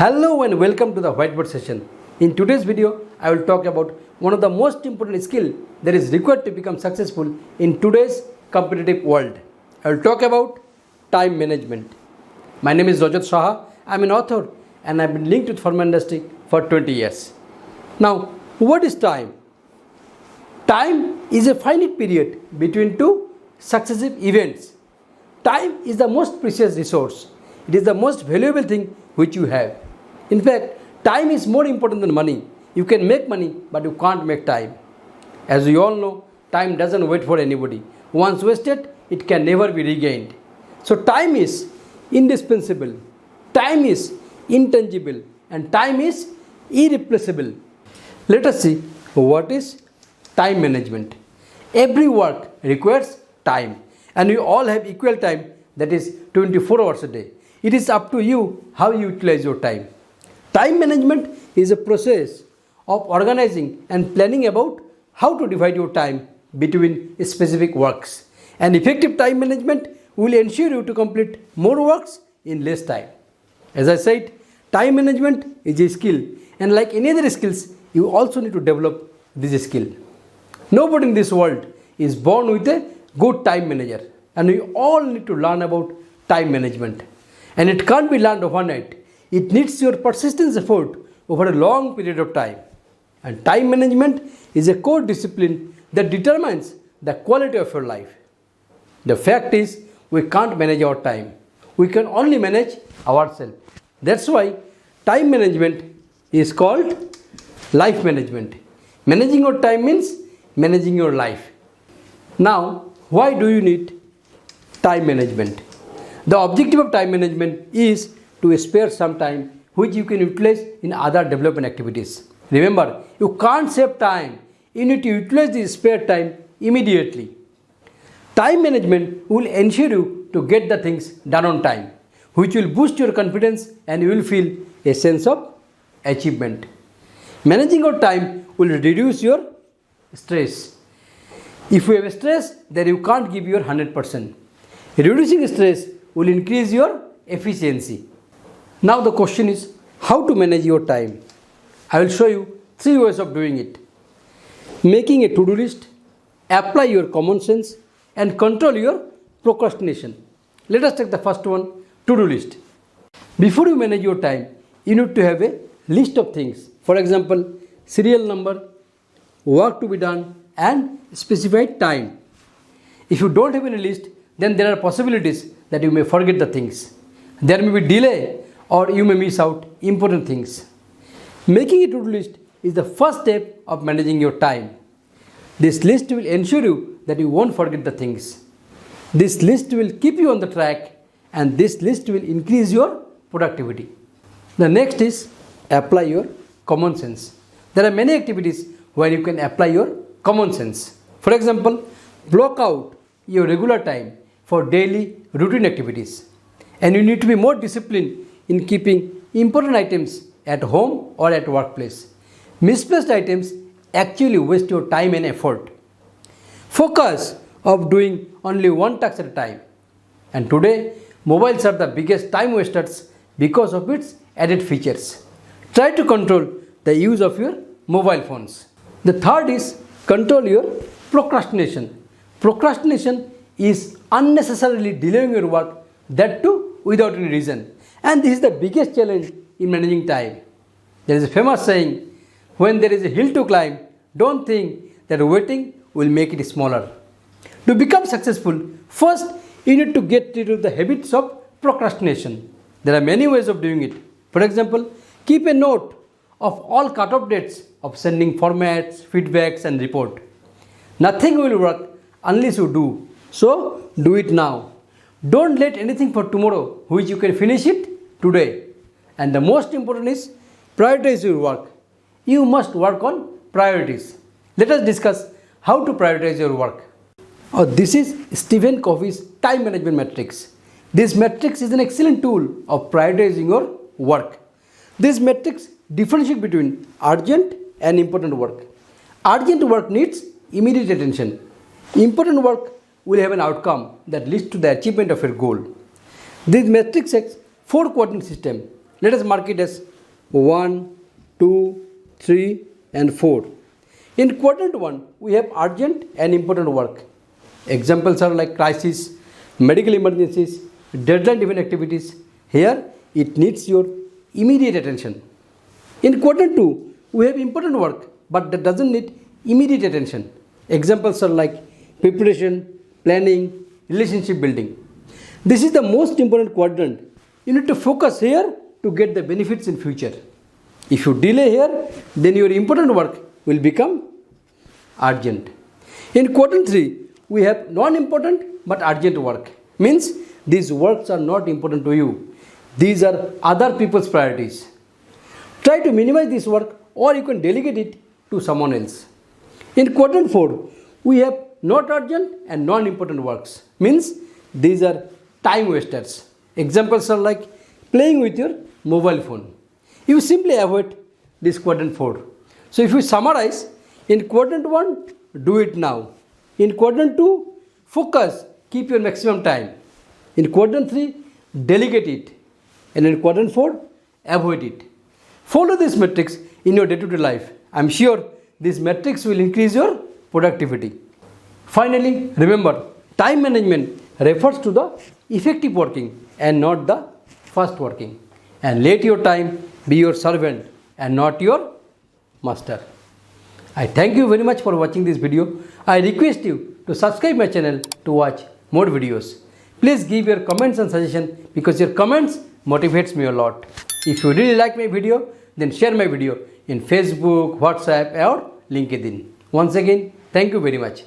Hello and welcome to the whiteboard session. In today's video, I will talk about one of the most important skills that is required to become successful in today's competitive world. I will talk about time management. My name is Rajat Saha. I am an author and I have been linked with pharma industry for 20 years. Now, what is time? Time is a finite period between two successive events. Time is the most precious resource. It is the most valuable thing which you have. In fact, time is more important than money. You can make money, but you can't make time. As we all know, time doesn't wait for anybody. Once wasted, it can never be regained. So time is indispensable. Time is intangible. And time is irreplaceable. Let us see what is time management. Every work requires time. And we all have equal time, that is 24 hours a day. It is up to you how you utilize your time. Time management is a process of organizing and planning about how to divide your time between specific works. And effective time management will ensure you to complete more works in less time. As I said, time management is a skill, and like any other skills, you also need to develop this skill. Nobody in this world is born with a good time manager, and we all need to learn about time management. And it can't be learned overnight. It needs your persistent effort over a long period of time. And time management is a core discipline that determines the quality of your life. The fact is, we can't manage our time. We can only manage ourselves. That's why time management is called life management. Managing your time means managing your life. Now, why do you need time management? The objective of time management is to spare some time which you can utilize in other development activities. Remember, you can't save time. You need to utilize this spare time immediately. Time management will ensure you to get the things done on time, which will boost your confidence and you will feel a sense of achievement. Managing your time will reduce your stress. If you have stress, then you can't give your 100%. Reducing stress will increase your efficiency. Now the question is how to manage your time. I will show you 3 ways of doing it. Making a to-do list, apply your common sense, and control your procrastination. Let us take the first one, to-do list. Before you manage your time, you need to have a list of things. For example, serial number, work to be done, and specified time. If you don't have any list, then there are possibilities that you may forget the things. There may be delay or you may miss out important things. Making a to-do list is the first step of managing your time. This list will ensure you that you won't forget the things. This list will keep you on the track, and this list will increase your productivity. The next is apply your common sense. There are many activities where you can apply your common sense. For example, block out your regular time for daily routine activities. And you need to be more disciplined in keeping important items at home or at workplace. Misplaced items actually waste your time and effort. Focus of doing only one task at a time. And today, mobiles are the biggest time wasters because of its added features. Try to control the use of your mobile phones. The third is control your procrastination. Procrastination is unnecessarily delaying your work, that too without any reason. And this is the biggest challenge in managing time. There is a famous saying, when there is a hill to climb, don't think that waiting will make it smaller. To become successful, first you need to get rid of the habits of procrastination. There are many ways of doing it. For example, keep a note of all cut-off dates of sending formats, feedbacks and report. Nothing will work unless you do. So, do it now. Don't let anything for tomorrow which you can finish it today. And the most important is prioritize your work. You must work on priorities. Let us discuss how to prioritize your work. This is Stephen Covey's time management matrix. This matrix is an excellent tool of prioritizing your work. This matrix differentiates between urgent and important work. Urgent work needs immediate attention. Important work will have an outcome that leads to the achievement of your goal. This matrix has 4 quadrant system: Let us mark it as 1, 2, 3 and 4. In quadrant 1, we have urgent and important work. Examples are like crisis, medical emergencies, deadline-driven activities. Here, it needs your immediate attention. In quadrant 2, we have important work, but that doesn't need immediate attention. Examples are like preparation, planning, relationship building. This is the most important quadrant. You need to focus here to get the benefits in future. If you delay here, then your important work will become urgent. In quadrant 3, we have non-important but urgent work. Means these works are not important to you. These are other people's priorities. Try to minimize this work or you can delegate it to someone else. In quadrant 4, we have not urgent and non-important works. Means these are time wasters. Examples are like playing with your mobile phone. You simply avoid this quadrant 4. So if you summarize, in quadrant 1, do it now. In quadrant 2, focus, keep your maximum time. In quadrant 3, delegate it. And in quadrant 4, avoid it. Follow this matrix in your day-to-day life. I am sure this matrix will increase your productivity. Finally, remember, time management refers to the effective working and not the fast working. And let your time be your servant and not your master. I thank you very much for watching this video. I request you to subscribe my channel to watch more videos. Please give your comments and suggestions because your comments motivates me a lot. If you really like my video, then share my video in Facebook, WhatsApp or LinkedIn. Once again, thank you very much.